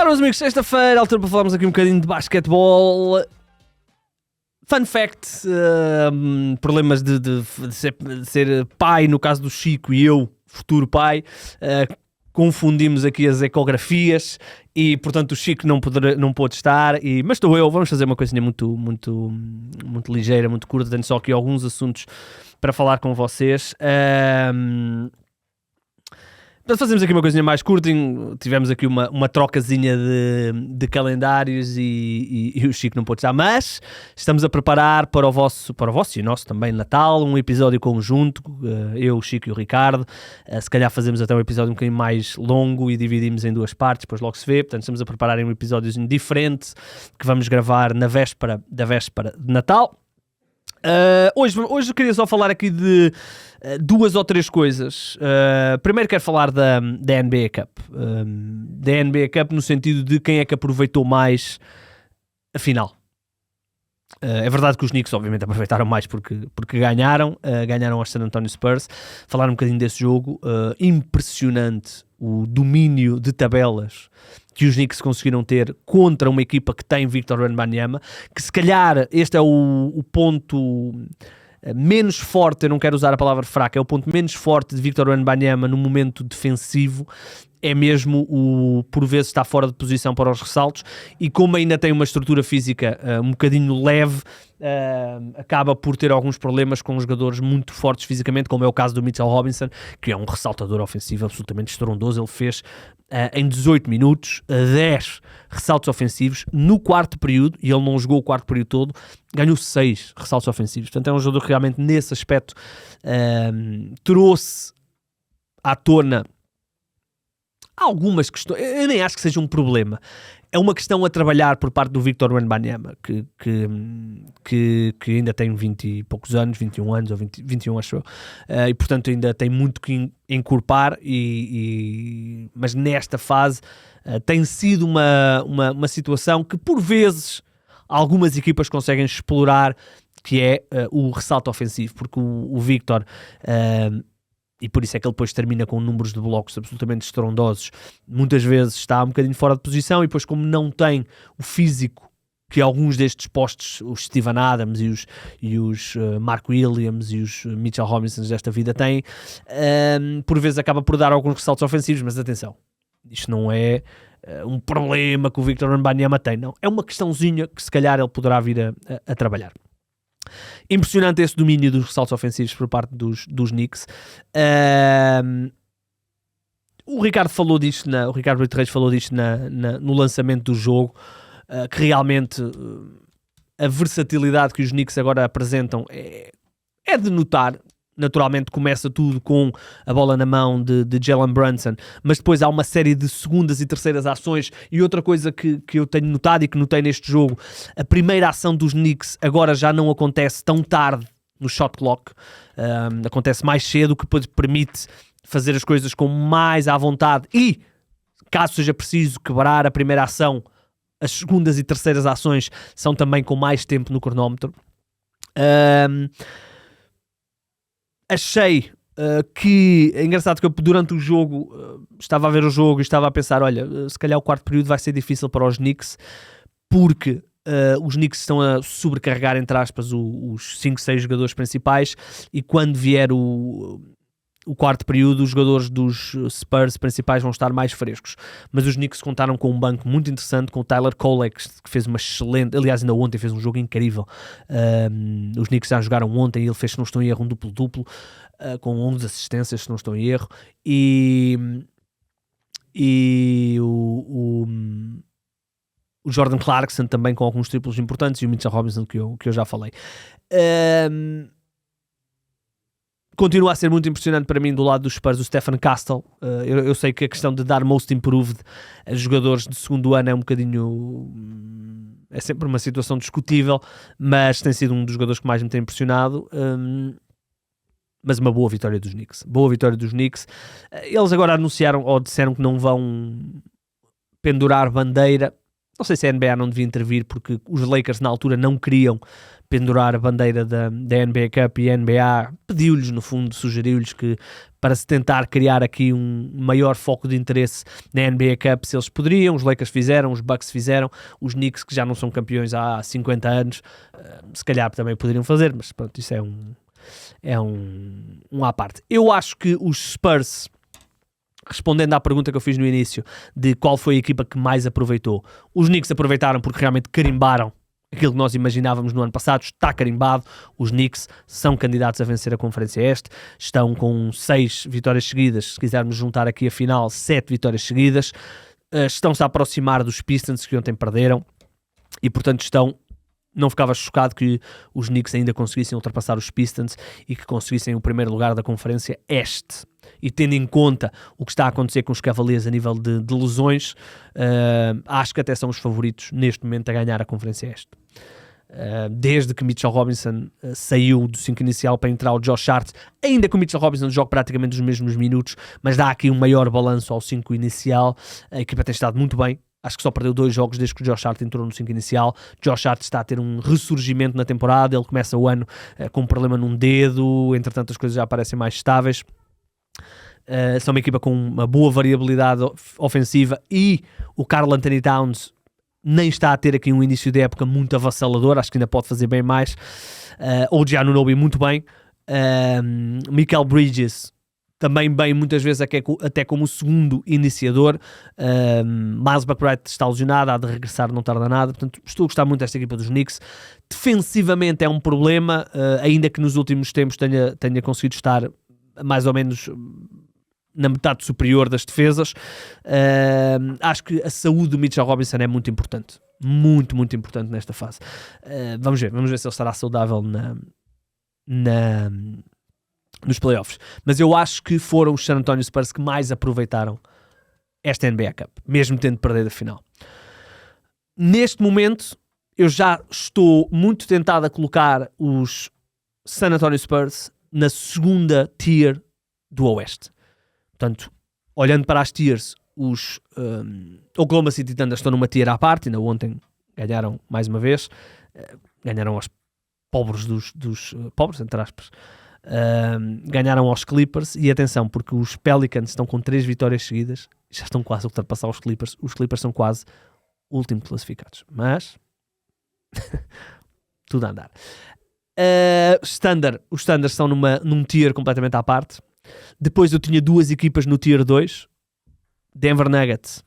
meus amigos, sexta-feira, altura para falarmos aqui um bocadinho de basquetebol. Fun fact, problemas de ser pai, no caso do Chico e eu, futuro pai, confundimos aqui as ecografias e, portanto, o Chico não pôde estar, mas estou eu. Vamos fazer uma coisinha muito ligeira, muito curta, tenho só aqui alguns assuntos para falar com vocês. Fazemos aqui uma coisinha mais curta, tivemos aqui uma trocazinha de calendários e o Chico não pôde estar, mas estamos a preparar para o vosso e o nosso também Natal, um episódio conjunto, eu, o Chico e o Ricardo. Se calhar fazemos até um episódio um bocadinho mais longo e dividimos em duas partes, depois logo se vê. Portanto, estamos a preparar um episódio diferente que vamos gravar na véspera da véspera de Natal. Hoje eu queria só falar aqui de duas ou três coisas. Primeiro quero falar da NBA Cup. Da NBA Cup no sentido de quem é que aproveitou mais a final. É verdade que os Knicks obviamente aproveitaram mais porque ganharam aos San Antonio Spurs. Falar um bocadinho desse jogo, impressionante o domínio de tabelas que os Knicks conseguiram ter contra uma equipa que tem Victor Wembanyama, que se calhar este é o ponto menos forte, eu não quero usar a palavra fraca, é o ponto menos forte de Victor Wembanyama no momento defensivo, é mesmo por vezes está fora de posição para os ressaltos, e como ainda tem uma estrutura física um bocadinho leve, acaba por ter alguns problemas com jogadores muito fortes fisicamente, como é o caso do Mitchell Robinson, que é um ressaltador ofensivo absolutamente estrondoso. Ele fez em 18 minutos 10 ressaltos ofensivos no quarto período, e ele não jogou o quarto período todo, ganhou 6 ressaltos ofensivos. Portanto, é um jogador que realmente nesse aspecto trouxe à tona algumas questões. Eu nem acho que seja um problema, é uma questão a trabalhar por parte do Victor Wembanyama, que ainda tem 20 e poucos anos, 21 anos, ou 21 acho eu, e portanto ainda tem muito que encorpar, mas nesta fase tem sido uma situação que por vezes algumas equipas conseguem explorar, que é o ressalto ofensivo, porque o Victor... e por isso é que ele depois termina com números de blocos absolutamente estrondosos, muitas vezes está um bocadinho fora de posição, e depois como não tem o físico que alguns destes postos, os Steven Adams e os Mark Williams e os Mitchell Robinson desta vida têm, por vezes acaba por dar alguns ressaltos ofensivos, mas atenção, isto não é um problema que o Victor Wembanyama tem, não, é uma questãozinha que se calhar ele poderá vir a trabalhar. Impressionante esse domínio dos ressaltos ofensivos por parte dos Knicks. O Ricardo falou disto, o Ricardo Brito Reis falou disto no lançamento do jogo, que realmente a versatilidade que os Knicks agora apresentam é de notar. Naturalmente começa tudo com a bola na mão de Jalen Brunson, mas depois há uma série de segundas e terceiras ações. E outra coisa que eu tenho notado e que notei neste jogo, a primeira ação dos Knicks agora já não acontece tão tarde no shot clock, acontece mais cedo, o que permite fazer as coisas com mais à vontade e, caso seja preciso quebrar a primeira ação, as segundas e terceiras ações são também com mais tempo no cronómetro. Achei que é engraçado que eu durante o jogo estava a ver o jogo e estava a pensar, olha, se calhar o quarto período vai ser difícil para os Knicks, porque os Knicks estão a sobrecarregar, entre aspas, os 5, 6 jogadores principais, e quando vier o quarto período, os jogadores dos Spurs principais vão estar mais frescos. Mas os Knicks contaram com um banco muito interessante, com o Tyler Kolek, que fez uma excelente... Aliás, ainda ontem fez um jogo incrível. Os Knicks já jogaram ontem e ele fez, se não estou em erro, um duplo-duplo, com 11 assistências, se não estou em erro. E o Jordan Clarkson também com alguns triplos importantes, e o Mitchell Robinson que eu já falei. Continua a ser muito impressionante para mim do lado dos Spurs o Stephen Castle. Eu sei que a questão de dar most improved a jogadores de segundo ano é um bocadinho... é sempre uma situação discutível, mas tem sido um dos jogadores que mais me tem impressionado. Mas uma boa vitória dos Knicks. Boa vitória dos Knicks. Eles agora anunciaram ou disseram que não vão pendurar bandeira Não sei se a NBA não devia intervir, porque os Lakers na altura não queriam pendurar a bandeira da NBA Cup, e a NBA pediu-lhes, no fundo, sugeriu-lhes que, para se tentar criar aqui um maior foco de interesse na NBA Cup, se eles poderiam. Os Lakers fizeram, os Bucks fizeram, os Knicks, que já não são campeões há 50 anos, se calhar também poderiam fazer, mas pronto, isso é um à parte. Eu acho que os Spurs, respondendo à pergunta que eu fiz no início de qual foi a equipa que mais aproveitou, os Knicks aproveitaram porque realmente carimbaram aquilo que nós imaginávamos no ano passado. Está carimbado, os Knicks são candidatos a vencer a Conferência Este, estão com 6 vitórias seguidas, se quisermos juntar aqui a final, 7 vitórias seguidas, estão-se a aproximar dos Pistons, que ontem perderam, e portanto não ficava chocado que os Knicks ainda conseguissem ultrapassar os Pistons e que conseguissem o primeiro lugar da Conferência Este. E tendo em conta o que está a acontecer com os Cavaliers a nível de lesões, acho que até são os favoritos neste momento a ganhar a Conferência Este. Desde que Mitchell Robinson saiu do 5 inicial para entrar o Josh Hart, ainda que o Mitchell Robinson jogue praticamente os mesmos minutos, mas dá aqui um maior balanço ao 5 inicial. A equipa tem estado muito bem. Acho que só perdeu 2 jogos desde que o Josh Hart entrou no 5 inicial. Josh Hart está a ter um ressurgimento na temporada. Ele começa o ano com um problema num dedo, entretanto as coisas já parecem mais estáveis. São uma equipa com uma boa variabilidade ofensiva, e o Karl Anthony Towns nem está a ter aqui um início de época muito avassalador. Acho que ainda pode fazer bem mais. O Giannunobi muito bem. Mikal Bridges também bem, muitas vezes até como o segundo iniciador. Miles McBride está lesionado, há de regressar, não tarda nada. Portanto, estou a gostar muito desta equipa dos Knicks. Defensivamente é um problema, ainda que nos últimos tempos tenha conseguido estar mais ou menos na metade superior das defesas. Acho que a saúde do Mitchell Robinson é muito importante. Muito, muito importante nesta fase. Vamos ver se ele estará saudável nos playoffs. Mas eu acho que foram os San Antonio Spurs que mais aproveitaram esta NBA Cup, mesmo tendo perdido a final. Neste momento, eu já estou muito tentado a colocar os San Antonio Spurs na segunda tier do Oeste. Portanto, olhando para as tiers, os Oklahoma City Thunder estão numa tier à parte. Ainda ontem ganharam mais uma vez, ganharam aos pobres dos pobres, entre aspas. Ganharam aos Clippers, e atenção, porque os Pelicans estão com 3 vitórias seguidas, já estão quase a ultrapassar os Clippers são quase últimos classificados, mas tudo a andar. Os Thunder estão num tier completamente à parte. Depois eu tinha 2 equipas no tier 2, Denver Nuggets,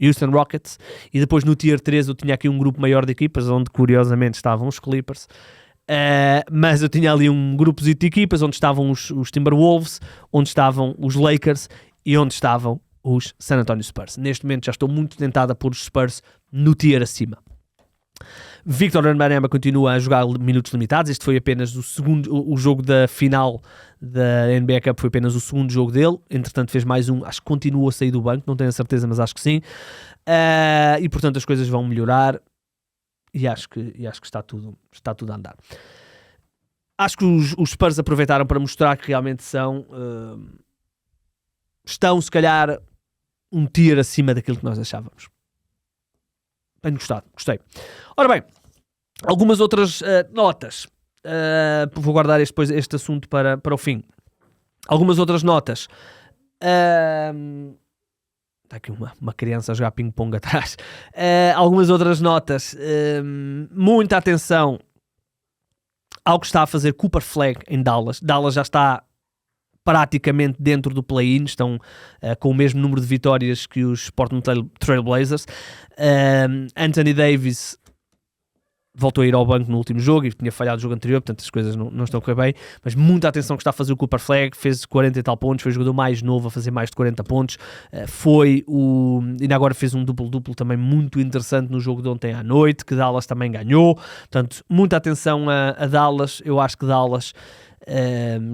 Houston Rockets, e depois no tier 3 eu tinha aqui um grupo maior de equipas, onde curiosamente estavam os Clippers. Mas eu tinha ali um grupo de equipas onde estavam os Timberwolves, onde estavam os Lakers e onde estavam os San Antonio Spurs. Neste momento já estou muito tentado a pôr os Spurs no tier acima. Victor Wembanyama continua a jogar minutos limitados. Este foi apenas o jogo da final da NBA Cup, foi apenas o segundo jogo dele. Entretanto fez mais um, acho que continua a sair do banco, não tenho a certeza, mas acho que sim. E portanto as coisas vão melhorar. E acho que está tudo a andar. Acho que os Spurs aproveitaram para mostrar que realmente estão, se calhar, um tier acima daquilo que nós achávamos. Tenho gostado, gostei. Ora bem, algumas outras notas. Vou guardar este assunto para o fim. Algumas outras notas. Está aqui uma criança a jogar ping-pong atrás. Algumas outras notas. Muita atenção ao que está a fazer Cooper Flag em Dallas. Dallas já está praticamente dentro do play-in. Estão com o mesmo número de vitórias que os Portland Trail Blazers. Anthony Davis voltou a ir ao banco no último jogo e tinha falhado o jogo anterior, portanto as coisas não estão a correr bem, mas muita atenção que está a fazer o Cooper Flag. Fez 40 e tal pontos, foi o jogador mais novo a fazer mais de 40 pontos, ainda agora fez um duplo-duplo também muito interessante no jogo de ontem à noite, que Dallas também ganhou. Portanto, muita atenção a Dallas. Eu acho que Dallas,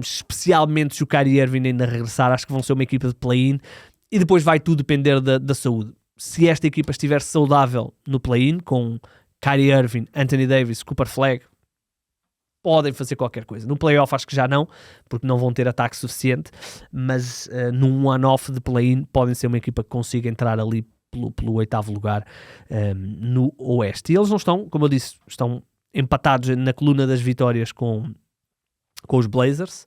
especialmente se o Kyrie Irving ainda regressar, acho que vão ser uma equipa de play-in, e depois vai tudo depender da saúde. Se esta equipa estiver saudável no play-in, com Kyrie Irving, Anthony Davis, Cooper Flag, podem fazer qualquer coisa. No playoff acho que já não, porque não vão ter ataque suficiente, mas num one-off de play-in podem ser uma equipa que consiga entrar ali pelo oitavo lugar no Oeste. E eles não estão, como eu disse, estão empatados na coluna das vitórias com os Blazers.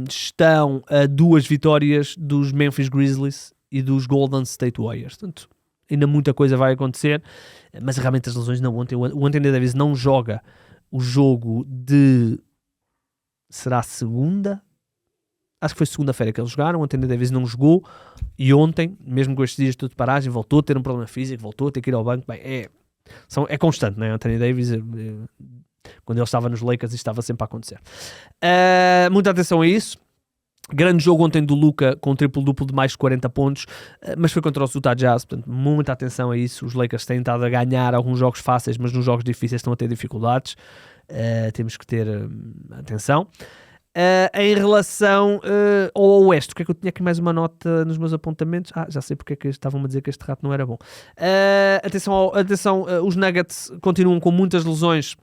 Estão a 2 vitórias dos Memphis Grizzlies e dos Golden State Warriors. Portanto, ainda muita coisa vai acontecer, mas realmente as lesões não. O Anthony Davis não joga o jogo de... será segunda? Acho que foi segunda-feira que eles jogaram. O Anthony Davis não jogou, e ontem, mesmo com estes dias de tudo de paragem, voltou a ter um problema físico, voltou a ter que ir ao banco. Bem, é constante, não é? O Anthony Davis, quando ele estava nos Lakers, isto estava sempre a acontecer. Muita atenção a isso. Grande jogo ontem do Luka, com um triplo-duplo de mais de 40 pontos, mas foi contra o Utah Jazz, portanto, muita atenção a isso. Os Lakers têm estado a ganhar alguns jogos fáceis, mas nos jogos difíceis estão a ter dificuldades. Temos que ter atenção. Em relação ao Oeste, o que é que eu tinha aqui mais uma nota nos meus apontamentos? Já sei porque é que estavam a dizer que este rato não era bom. Atenção, os Nuggets continuam com muitas lesões,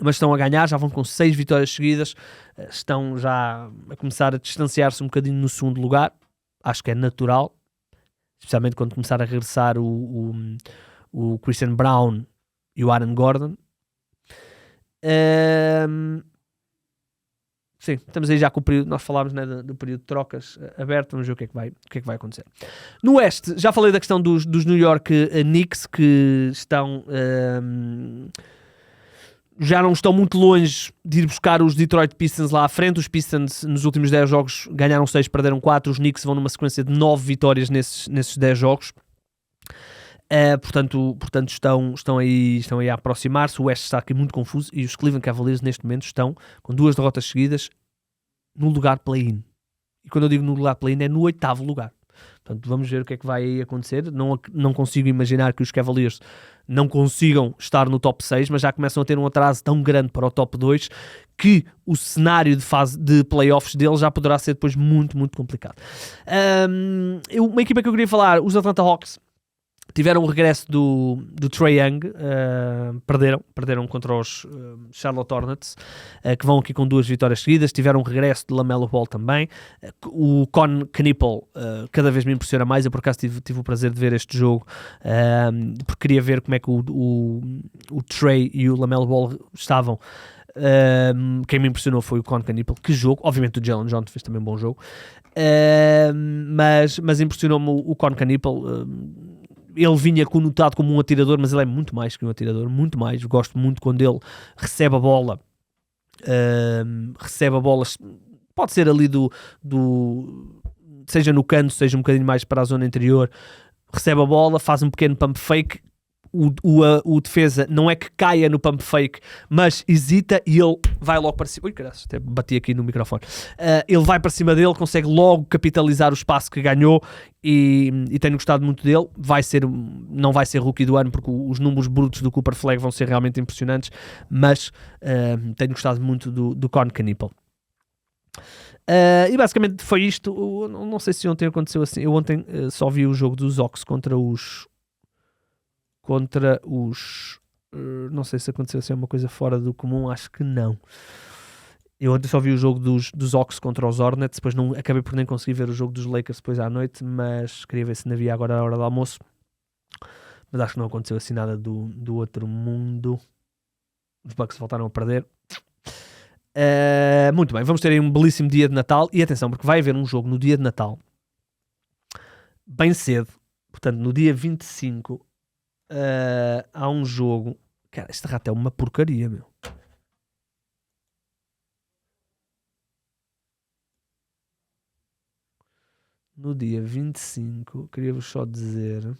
mas estão a ganhar, já vão com 6 vitórias seguidas, estão já a começar a distanciar-se um bocadinho no segundo lugar. Acho que é natural, especialmente quando começar a regressar o Christian Brown e o Aaron Gordon. Sim, estamos aí já com o período, nós falámos, né, do período de trocas aberto, vamos ver o que é que vai acontecer. No Oeste, já falei da questão dos New York Knicks, que estão... já não estão muito longe de ir buscar os Detroit Pistons lá à frente. Os Pistons nos últimos 10 jogos ganharam 6, perderam 4. Os Knicks vão numa sequência de 9 vitórias nesses 10 jogos. Portanto estão aí a aproximar-se. O Oeste está aqui muito confuso, e os Cleveland Cavaliers neste momento estão com 2 derrotas seguidas no lugar play-in. E quando eu digo no lugar play-in, é no 8º lugar. Portanto, vamos ver o que é que vai aí acontecer. Não consigo imaginar que os Cavaliers não consigam estar no top 6, mas já começam a ter um atraso tão grande para o top 2 que o cenário de fase de playoffs deles já poderá ser depois muito, muito complicado. Uma equipa que eu queria falar, os Atlanta Hawks, tiveram o regresso do Trae Young, perderam contra os Charlotte Hornets, que vão aqui com 2 vitórias seguidas. Tiveram o regresso de LaMelo Ball também. O Con Knippel cada vez me impressiona mais. Eu por acaso tive o prazer de ver este jogo, porque queria ver como é que o Trae e o LaMelo Ball estavam. Quem me impressionou foi o Con Knippel. Que jogo! Obviamente o Jalen Johnson fez também um bom jogo, mas impressionou-me o Con Knippel. Ele vinha conotado como um atirador, mas ele é muito mais que um atirador, muito mais. Gosto muito quando ele recebe a bola, pode ser ali seja no canto, seja um bocadinho mais para a zona interior, recebe a bola, faz um pequeno pump fake. O defesa não é que caia no pump fake, mas hesita e ele vai logo para cima. Ui, caralho, até bati aqui no microfone. Ele vai para cima dele, consegue logo capitalizar o espaço que ganhou, e tenho gostado muito dele. Não vai ser rookie do ano, porque os números brutos do Cooper Flag vão ser realmente impressionantes, mas tenho gostado muito do Con Knippel. E basicamente foi isto. Não sei se ontem aconteceu assim. Eu ontem só vi o jogo dos Hawks contra os não sei se aconteceu assim uma coisa fora do comum, acho que não. Eu ontem só vi o jogo dos Hawks contra os Hornets, depois acabei por nem conseguir ver o jogo dos Lakers depois à noite, mas queria ver se não havia agora a hora do almoço. Mas acho que não aconteceu assim nada do outro mundo. Os Bucks voltaram a perder. Muito bem, vamos ter aí um belíssimo dia de Natal, e atenção, porque vai haver um jogo no dia de Natal bem cedo, portanto no dia 25 há um jogo. Cara, este rato é uma porcaria, meu. No dia 25, queria-vos só dizer...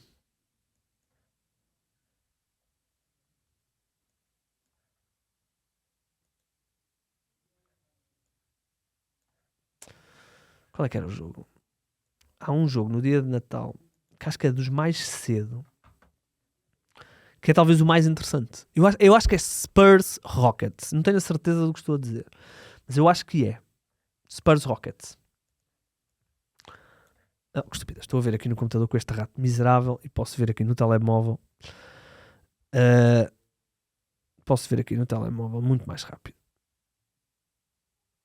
Qual é que era o jogo? Há um jogo no dia de Natal, que acho que é dos mais cedo, que é talvez o mais interessante. Eu acho que é Spurs Rockets. Não tenho a certeza do que estou a dizer, mas eu acho que é Spurs Rockets. Que estupidez. Estou a ver aqui no computador com este rato miserável, e posso ver aqui no telemóvel. Posso ver aqui no telemóvel muito mais rápido.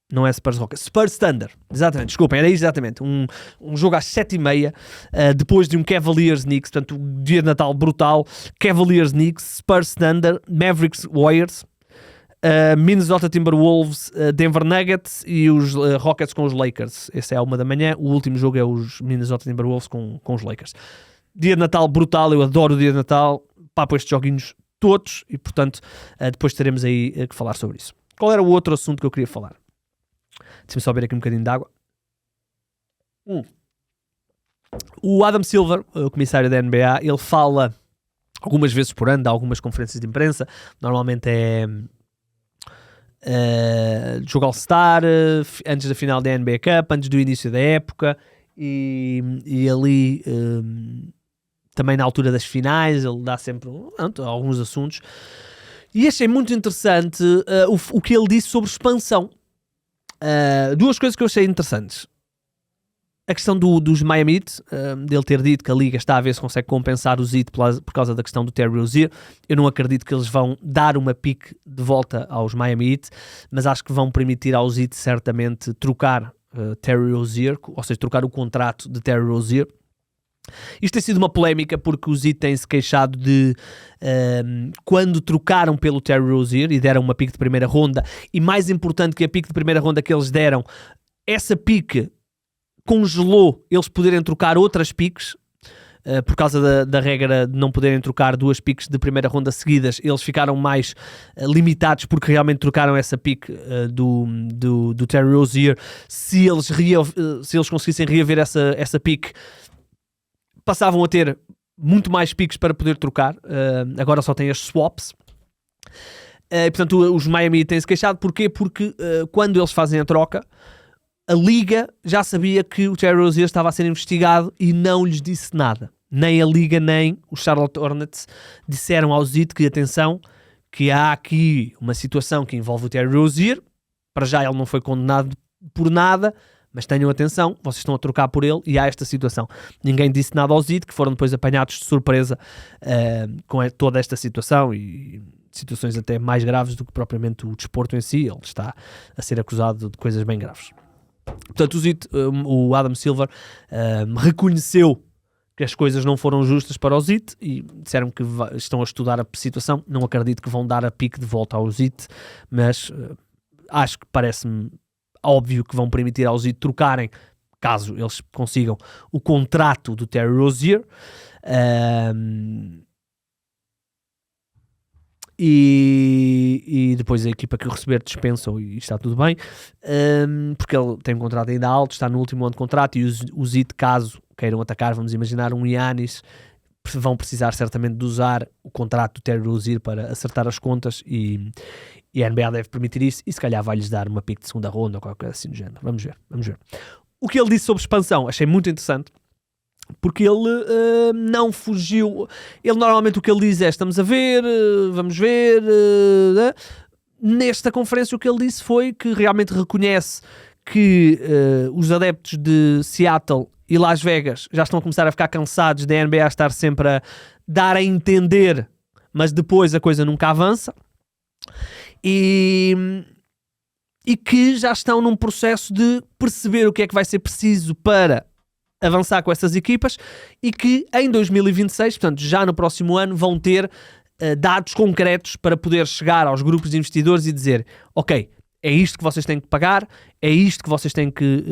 Não é Spurs Rockets. Spurs Thunder. Exatamente. Desculpem, era exatamente. Um jogo às 7h30, depois de um Cavaliers Knicks. Portanto, um dia de Natal brutal. Cavaliers Knicks, Spurs Thunder, Mavericks Warriors, Minnesota Timberwolves, Denver Nuggets e os Rockets com os Lakers. Esse é a 1h. O último jogo é os Minnesota Timberwolves com os Lakers. Dia de Natal brutal. Eu adoro o dia de Natal. Papo estes joguinhos todos. E, portanto, depois teremos aí que falar sobre isso. Qual era o outro assunto que eu queria falar? Deixa-me só beber aqui um bocadinho de água. O Adam Silver, o comissário da NBA, ele fala algumas vezes por ano, dá algumas conferências de imprensa. Normalmente é jogo All-Star, antes da final da NBA Cup, antes do início da época, e ali também na altura das finais, ele dá sempre alguns assuntos. E achei muito interessante o que ele disse sobre expansão. Duas coisas que eu achei interessantes. A questão dos Miami Heat, dele ter dito que a Liga está a ver se consegue compensar os Heat por causa da questão do Terry Rozier. Eu não acredito que eles vão dar uma pique de volta aos Miami Heat, mas acho que vão permitir aos Heat certamente trocar Terry Rozier, ou seja, trocar o contrato de Terry Rozier. Isto tem sido uma polémica porque os Heat têm-se queixado de quando trocaram pelo Terry Rozier e deram uma pique de primeira ronda, e mais importante que a pique de primeira ronda que eles deram, essa pique congelou eles poderem trocar outras piques, por causa da regra de não poderem trocar duas piques de primeira ronda seguidas. Eles ficaram mais limitados porque realmente trocaram essa pique do Terry Rozier. Se eles conseguissem reaver essa pique, passavam a ter muito mais piques para poder trocar. Agora só têm as swaps. Portanto, os Miami têm-se queixado. Porquê? Porque quando eles fazem a troca, a Liga já sabia que o Terry Rozier estava a ser investigado e não lhes disse nada. Nem a Liga, nem os Charlotte Hornets disseram aos Heat que, atenção, que há aqui uma situação que envolve o Terry Rozier. Para já ele não foi condenado por nada, mas tenham atenção, vocês estão a trocar por ele e há esta situação. Ninguém disse nada aos Heat, que foram depois apanhados de surpresa com toda esta situação e situações até mais graves do que propriamente o desporto em si. Ele está a ser acusado de coisas bem graves. Portanto, os Heat, o Adam Silver reconheceu que as coisas não foram justas para os Heat e disseram que estão a estudar a situação. Não acredito que vão dar a pique de volta aos Heat, mas acho que parece-me óbvio que vão permitir aos Heat trocarem, caso eles consigam, o contrato do Terry Rozier. E depois a equipa que o receber dispensam e está tudo bem, porque ele tem um contrato ainda alto, está no último ano de contrato, e os Heat, caso queiram atacar, vamos imaginar um Giannis, vão precisar certamente de usar o contrato do Terry Rozier para acertar as contas, e a NBA deve permitir isso, e se calhar vai-lhes dar uma pique de segunda ronda ou qualquer coisa assim do género. Vamos ver. O que ele disse sobre expansão achei muito interessante, porque ele não fugiu. Ele normalmente o que ele diz é: estamos a ver, vamos ver. Nesta conferência o que ele disse foi que realmente reconhece que os adeptos de Seattle e Las Vegas já estão a começar a ficar cansados da NBA estar sempre a dar a entender, mas depois a coisa nunca avança, e que já estão num processo de perceber o que é que vai ser preciso para avançar com essas equipas, e que em 2026, portanto já no próximo ano, vão ter dados concretos para poder chegar aos grupos de investidores e dizer: ok, é isto que vocês têm que pagar, é isto que vocês têm que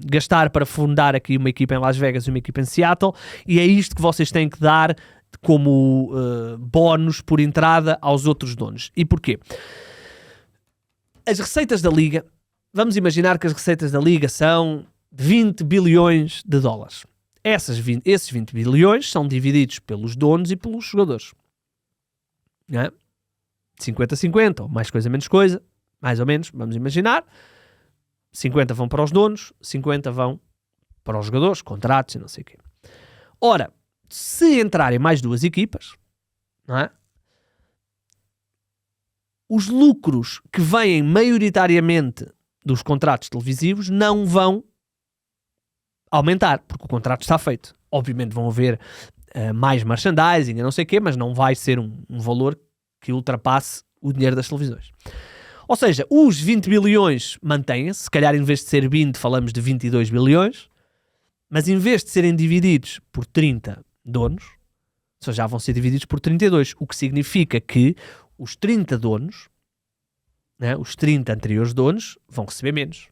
gastar para fundar aqui uma equipa em Las Vegas e uma equipa em Seattle, e é isto que vocês têm que dar como bónus por entrada aos outros donos. E porquê? As receitas da Liga, vamos imaginar que as receitas da Liga são 20 bilhões de dólares. Esses 20 bilhões são divididos pelos donos e pelos jogadores. Não é? 50-50, ou mais coisa, menos coisa, mais ou menos, vamos imaginar. 50 vão para os donos, 50 vão para os jogadores, contratos e não sei o quê. Ora, se entrarem mais duas equipas, não é? Os lucros que vêm maioritariamente dos contratos televisivos não vão aumentar, porque o contrato está feito. Obviamente vão haver mais merchandising e não sei o quê, mas não vai ser um valor que ultrapasse o dinheiro das televisões. Ou seja, os 20 bilhões mantêm-se, se calhar em vez de ser 20 falamos de 22 bilhões, mas em vez de serem divididos por 30 donos, só já vão ser divididos por 32, o que significa que os 30 donos, né, os 30 anteriores donos, vão receber menos,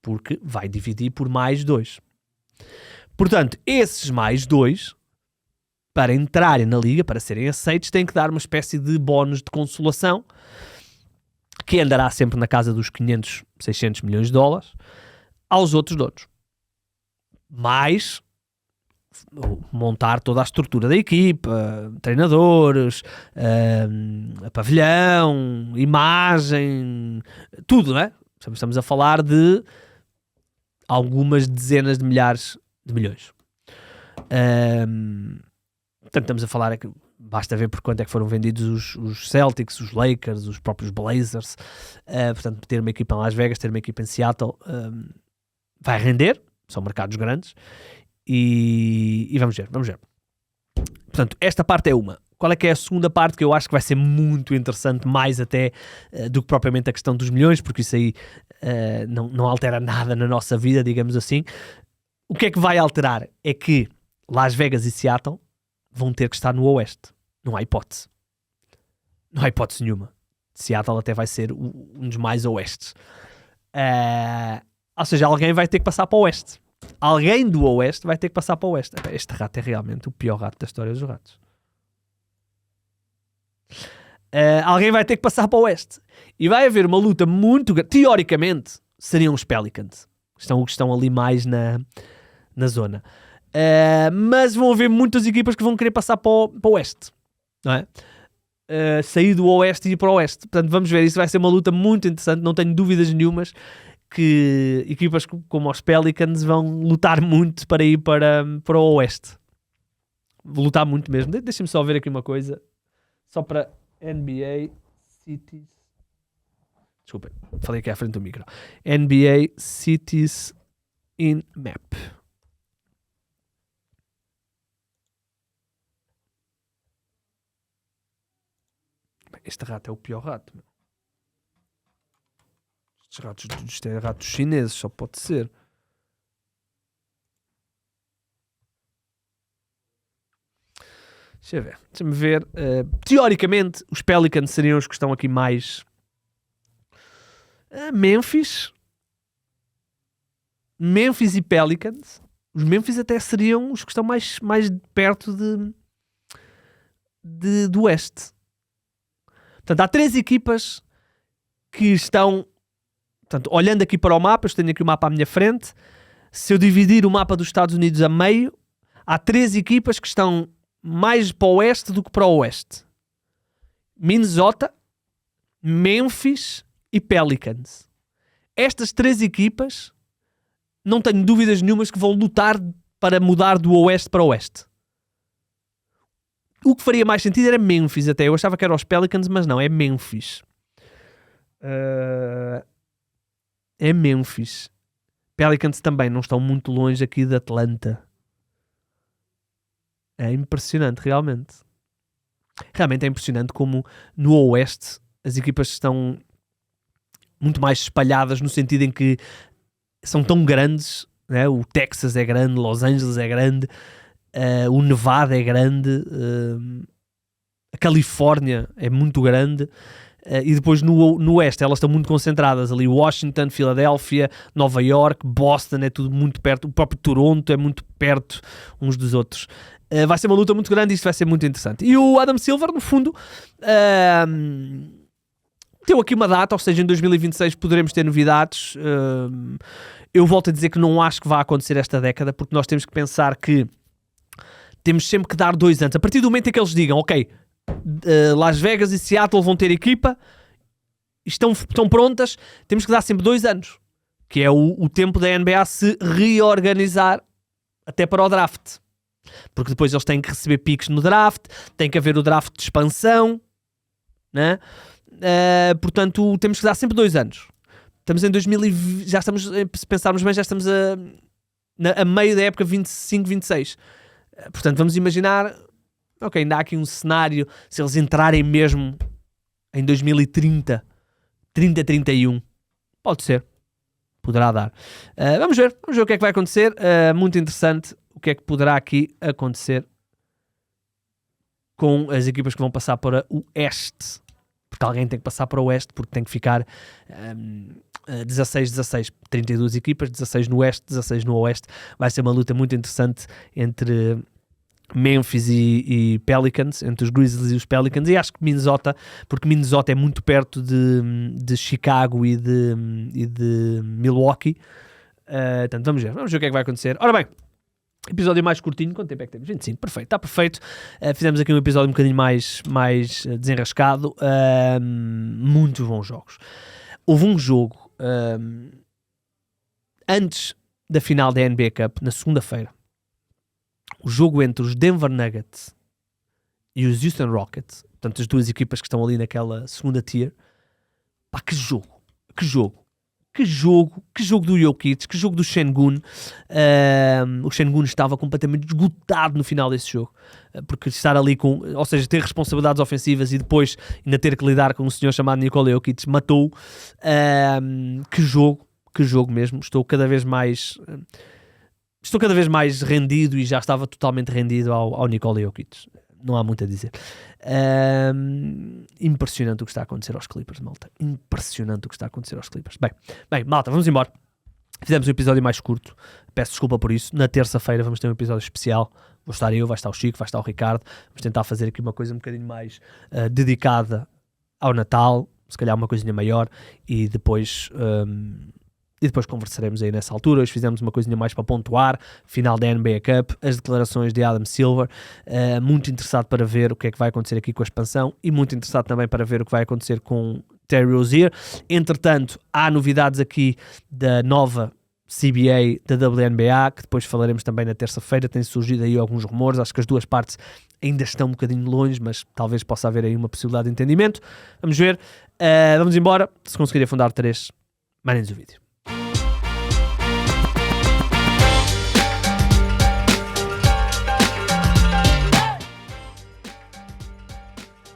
porque vai dividir por mais 2. Portanto, esses mais 2, para entrarem na liga, para serem aceitos, têm que dar uma espécie de bónus de consolação, que andará sempre na casa dos 500, 600 milhões de dólares, aos outros donos. Mais montar toda a estrutura da equipa, treinadores, pavilhão, imagem, tudo, não é? Estamos a falar de algumas dezenas de milhares de milhões. Portanto, estamos a falar, basta ver por quanto é que foram vendidos os Celtics, os Lakers, os próprios Blazers. Portanto, ter uma equipa em Las Vegas, ter uma equipa em Seattle, vai render, são mercados grandes. E vamos ver. Portanto, esta parte é uma. Qual é que é a segunda parte, que eu acho que vai ser muito interessante, mais até do que propriamente a questão dos milhões, porque isso aí não altera nada na nossa vida, digamos assim. O que é que vai alterar? É que Las Vegas e Seattle vão ter que estar no Oeste. Não há hipótese. Não há hipótese nenhuma. Seattle até vai ser um dos mais Oestes. Ou seja, alguém vai ter que passar para o Oeste. Alguém do Oeste vai ter que passar para o Oeste. Este rato é realmente o pior rato da história dos ratos. Alguém vai ter que passar para o Oeste. E vai haver uma luta muito grande. Teoricamente, seriam os Pelicans. Estão ali mais na zona. Mas vão haver muitas equipas que vão querer passar para o Oeste. Não é? Sair do Oeste e ir para o Oeste. Portanto, vamos ver. Isso vai ser uma luta muito interessante. Não tenho dúvidas nenhumas que equipas como os Pelicans vão lutar muito para ir para o Oeste. Vou lutar muito mesmo. Deixem-me só ver aqui uma coisa. Só para NBA Cities. Desculpem, falei aqui à frente do micro. NBA Cities in Map. Este rato é o pior rato. Meu. Estes ratos, isto é ratos chineses, só pode ser. Deixa-me ver. Teoricamente, os Pelicans seriam os que estão aqui mais... Memphis e Pelicans. Os Memphis até seriam os que estão mais perto do Oeste. Portanto, há 3 equipas que estão... Portanto, olhando aqui para o mapa, eu tenho aqui o mapa à minha frente. Se eu dividir o mapa dos Estados Unidos a meio, há 3 equipas que estão mais para o Oeste do que para o Oeste. Minnesota, Memphis e Pelicans. Estas 3 equipas, não tenho dúvidas nenhumas que vão lutar para mudar do Oeste para o Oeste. O que faria mais sentido era Memphis até. Eu achava que era os Pelicans, mas não, é Memphis. É Memphis. Pelicans também não estão muito longe aqui de Atlanta. É impressionante, realmente. Realmente é impressionante como no Oeste as equipas estão muito mais espalhadas, no sentido em que são tão grandes, né? O Texas é grande, Los Angeles é grande, o Nevada é grande, a Califórnia é muito grande, e depois no Oeste elas estão muito concentradas ali. Washington, Filadélfia, Nova York, Boston, é tudo muito perto. O próprio Toronto é muito perto uns dos outros. Vai ser uma luta muito grande e isto vai ser muito interessante. E o Adam Silver, no fundo, deu aqui uma data, ou seja, em 2026 poderemos ter novidades. Eu volto a dizer que não acho que vai acontecer esta década, porque nós temos que pensar que temos sempre que dar 2 anos. A partir do momento em que eles digam, ok, Las Vegas e Seattle vão ter equipa, estão prontas, temos que dar sempre 2 anos, que é o tempo da NBA se reorganizar até para o draft. Porque depois eles têm que receber piques no draft, tem que haver o draft de expansão, né? Portanto, temos que dar sempre 2 anos. Estamos em 2020, já estamos, se pensarmos bem, já estamos a meio da época 25-26. Portanto, vamos imaginar, ok, ainda há aqui um cenário, se eles entrarem mesmo em 2030, 30-31. Pode ser. Poderá dar. Vamos ver o que é que vai acontecer. Muito interessante o que é que poderá aqui acontecer com as equipas que vão passar para o Oeste. Porque alguém tem que passar para o Oeste, porque tem que ficar 16-16, 32 equipas, 16 no Oeste, 16 no Oeste. Vai ser uma luta muito interessante entre Memphis e Pelicans, entre os Grizzlies e os Pelicans, e acho que Minnesota, porque Minnesota é muito perto de Chicago e de Milwaukee. Portanto, vamos ver o que é que vai acontecer. Ora bem, episódio mais curtinho. Quanto tempo é que temos? 25, perfeito, está perfeito. Fizemos aqui um episódio um bocadinho mais desenrascado. Muitos bons jogos. Houve um jogo antes da final da NBA Cup, na segunda-feira. O jogo entre os Denver Nuggets e os Houston Rockets, portanto as duas equipas que estão ali naquela segunda tier. Pá, que jogo do Jokic, que jogo do Şengün. O Şengün estava completamente esgotado no final desse jogo, porque estar ali ou seja, ter responsabilidades ofensivas e depois ainda ter que lidar com um senhor chamado Nikola Jokic, matou. Que jogo mesmo. Estou cada vez mais rendido, e já estava totalmente rendido ao Nikola Jokic. Não há muito a dizer. Impressionante o que está a acontecer aos Clippers, malta. Impressionante o que está a acontecer aos Clippers. Bem, malta, vamos embora. Fizemos um episódio mais curto. Peço desculpa por isso. Na terça-feira vamos ter um episódio especial. Vou estar eu, vai estar o Chico, vai estar o Ricardo. Vamos tentar fazer aqui uma coisa um bocadinho mais dedicada ao Natal. Se calhar uma coisinha maior. E depois conversaremos aí nessa altura. Hoje fizemos uma coisinha mais para pontuar, final da NBA Cup, as declarações de Adam Silver. Muito interessado para ver o que é que vai acontecer aqui com a expansão, e muito interessado também para ver o que vai acontecer com Terry Rozier. Entretanto, há novidades aqui da nova CBA da WNBA, que depois falaremos também na terça-feira. Tem surgido aí alguns rumores, acho que as duas partes ainda estão um bocadinho longe, mas talvez possa haver aí uma possibilidade de entendimento. Vamos ver. Vamos embora. Se conseguir afundar 3, mandem-nos o vídeo.